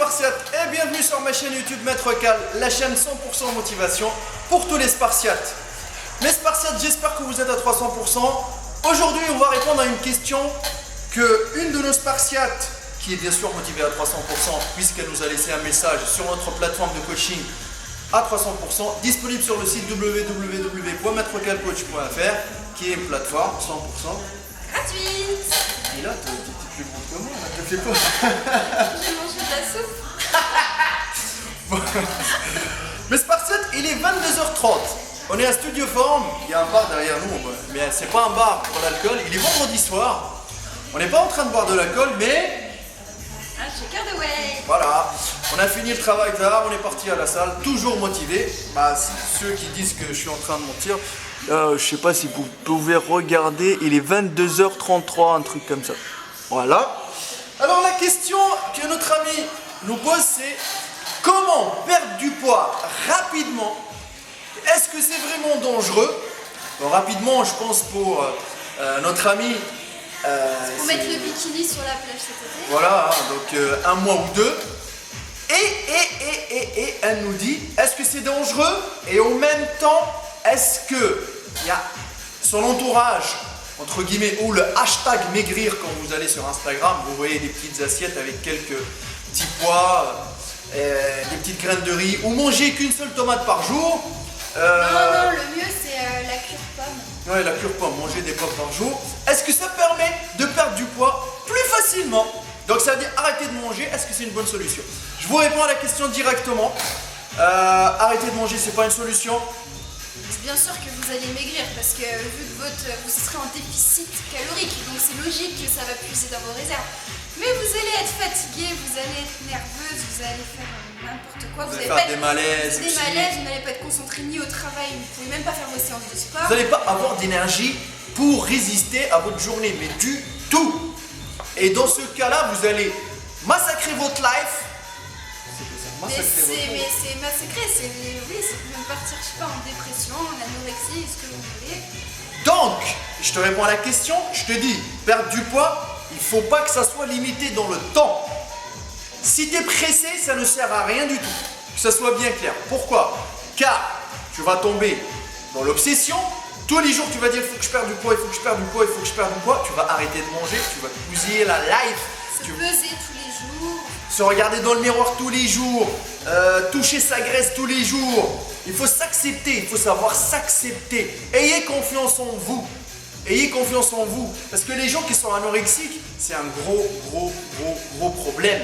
Spartiates et bienvenue sur ma chaîne YouTube Maître Cal, la chaîne 100% motivation pour tous les Spartiates. Mes Spartiates, j'espère que vous êtes à 300%. Aujourd'hui, on va répondre à une question que une de nos Spartiates, qui est bien sûr motivée à 300% puisqu'elle nous a laissé un message sur notre plateforme de coaching à 300%, disponible sur le site www.maîtrecalcoach.fr, qui est une plateforme 100% gratuite. Et là, t'es plus grande que moi, là, t'as fait quoi? J'ai mangé de la soupe. Mais Spartiates, il est 22h30. On est à Studio Form, il y a un bar derrière nous, mais c'est pas un bar pour l'alcool, il est vendredi soir. On n'est pas en train de boire de l'alcool, mais... Un shaker de whey. Voilà, on a fini le travail tard, on est parti à la salle, toujours motivé. Bah, ceux qui disent que je suis en train de mentir, je sais pas si vous pouvez regarder, il est 22h33, un truc comme ça. Voilà. Alors la question que notre ami nous pose, c'est comment perdre du poids rapidement? Est-ce que c'est vraiment dangereux? Bon, rapidement, je pense pour notre ami. Pour mettre le bikini sur la plage cet été. Voilà, donc un mois ou deux. Et elle nous dit, est-ce que c'est dangereux? Et en même temps, est-ce que il y a son entourage, entre guillemets, ou le hashtag maigrir quand vous allez sur Instagram, vous voyez des petites assiettes avec quelques petits pois, des petites graines de riz, ou manger qu'une seule tomate par jour. Non, le mieux c'est la cure pomme. Ouais, la cure pomme, manger des pommes par jour. Est-ce que ça permet de perdre du poids plus facilement? Donc ça veut dire arrêter de manger, est-ce que c'est une bonne solution? Je vous réponds à la question directement. Arrêter de manger, c'est pas une solution. Bien sûr que vous allez maigrir parce que vu que vous serez en déficit calorique, donc c'est logique que ça va puiser dans vos réserves. Mais vous allez être fatigué, vous allez être nerveuse, vous allez faire n'importe quoi. Vous allez faire des malaises. Vous n'allez pas être concentré ni au travail, vous ne pouvez même pas faire vos séances de sport. Vous n'allez pas avoir d'énergie pour résister à votre journée, mais du tout. Et dans ce cas-là, vous allez massacrer votre life. Mais c'est massacré, c'est même partir, je sais pas, en dépression, en anorexie, ce que vous voulez. Donc, je te réponds à la question, je te dis, perdre du poids, il ne faut pas que ça soit limité dans le temps. Si tu es pressé, ça ne sert à rien du tout. Que ça soit bien clair. Pourquoi? Car tu vas tomber dans l'obsession. Tous les jours, tu vas dire, il faut que je perde du poids, il faut que je perde du poids, il faut que je perde du poids. Tu vas arrêter de manger, tu vas bousiller la life. Se peser tous les jours. Se regarder dans le miroir tous les jours, toucher sa graisse tous les jours. Il faut s'accepter, il faut savoir s'accepter. Ayez confiance en vous. Ayez confiance en vous. Parce que les gens qui sont anorexiques, c'est un gros problème.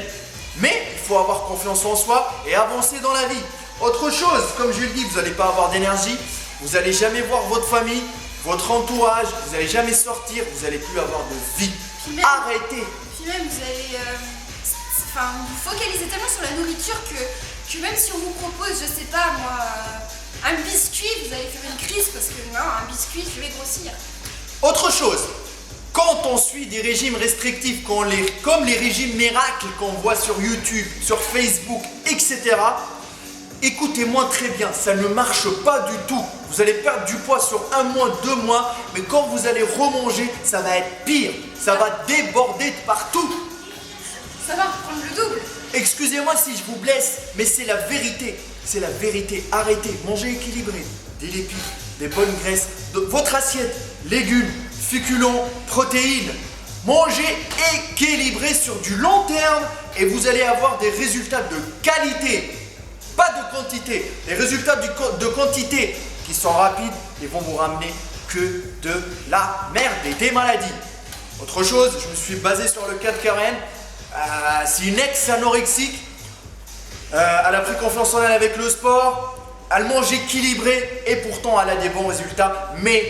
Mais il faut avoir confiance en soi et avancer dans la vie. Autre chose, comme je le dis, vous n'allez pas avoir d'énergie. Vous n'allez jamais voir votre famille, votre entourage. Vous n'allez jamais sortir. Vous n'allez plus avoir de vie. Arrêtez. Puis même, vous allez... vous focalisez tellement sur la nourriture que même si on vous propose, je sais pas moi, un biscuit, vous allez faire une crise parce que non, un biscuit, je vais grossir. Autre chose, quand on suit des régimes restrictifs comme les régimes miracles qu'on voit sur YouTube, sur Facebook, etc., écoutez-moi très bien, ça ne marche pas du tout. Vous allez perdre du poids sur 1 mois, 2 mois, mais quand vous allez remanger, ça va être pire. Ça va déborder de partout. Ça va reprendre le double. Excusez-moi si je vous blesse, mais c'est la vérité. C'est la vérité. Arrêtez, mangez équilibré. Des légumes, des bonnes graisses. Votre assiette, légumes, féculents, protéines. Mangez équilibré sur du long terme et vous allez avoir des résultats de qualité. Pas de quantité. Les résultats de quantité qui sont rapides et vont vous ramener que de la merde et des maladies. Autre chose, je me suis basé sur le cas de Karen. C'est une ex-anorexique. Elle a pris confiance en elle avec le sport. Elle mange équilibré et pourtant elle a des bons résultats. Mais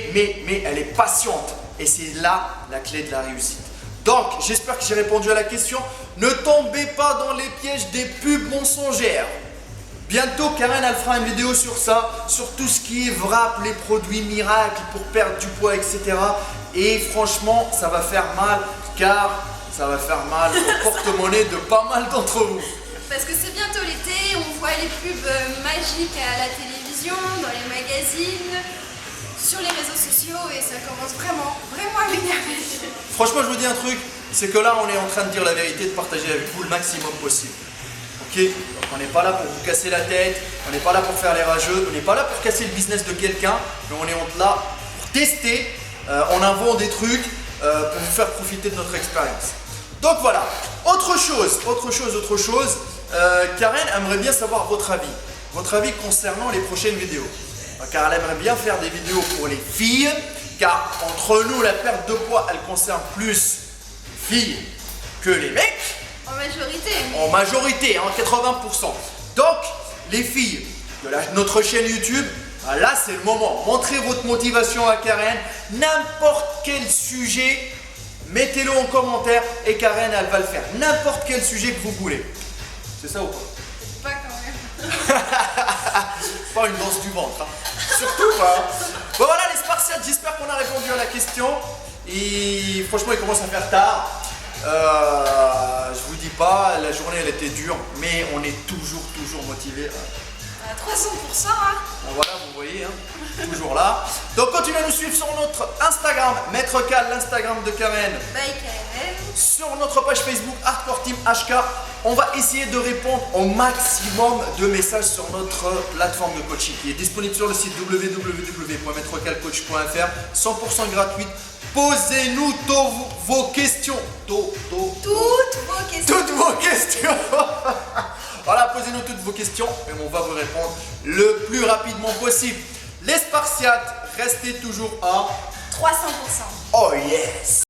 elle est patiente. Et c'est là la clé de la réussite. Donc, j'espère que j'ai répondu à la question. Ne tombez pas dans les pièges des pubs mensongères. Bientôt, Karen, elle fera une vidéo sur ça, sur tout ce qui est wrap, les produits miracles pour perdre du poids, etc. Et franchement, ça va faire mal, car ça va faire mal au porte-monnaie de pas mal d'entre vous. Parce que c'est bientôt l'été, on voit les pubs magiques à la télévision, dans les magazines, sur les réseaux sociaux, et ça commence vraiment à m'énerver. Franchement, je vous dis un truc, c'est que là, on est en train de dire la vérité, de partager avec vous le maximum possible. Ok, donc on n'est pas là pour vous casser la tête, on n'est pas là pour faire les rageux, on n'est pas là pour casser le business de quelqu'un, mais on est là pour tester, on invente des trucs pour vous faire profiter de notre expérience. Donc voilà, autre chose, Karen aimerait bien savoir votre avis concernant les prochaines vidéos. Car elle aimerait bien faire des vidéos pour les filles, car entre nous, la perte de poids, elle concerne plus les filles que les mecs. En majorité. En majorité, en 80%. Donc, les filles de notre chaîne YouTube, là c'est le moment. Montrez votre motivation à Karen. N'importe quel sujet, mettez-le en commentaire et Karen, elle va le faire. N'importe quel sujet que vous voulez. C'est ça ou pas? Pas quand même. Pas une danse du ventre. Hein. Surtout pas. Bon voilà les Spartiates, j'espère qu'on a répondu à la question. Et franchement, il commence à faire tard. Je vous dis pas, la journée elle était dure, mais on est toujours motivé. À 300%, hein. Bon, voilà, vous voyez, hein, toujours là. Donc continuez à nous suivre sur notre Instagram, Maître Cal, l'Instagram de Karen. Bye Karen. Sur notre page Facebook Hardcore Team HK, on va essayer de répondre au maximum de messages sur notre plateforme de coaching qui est disponible sur le site www.maîtrecalcoach.fr, 100% gratuite. Posez-nous vos questions. Toutes vos questions. Toutes vos questions. Voilà, posez-nous toutes vos questions et on va vous répondre le plus rapidement possible. Les Spartiates, restez toujours à 300%. Oh yes.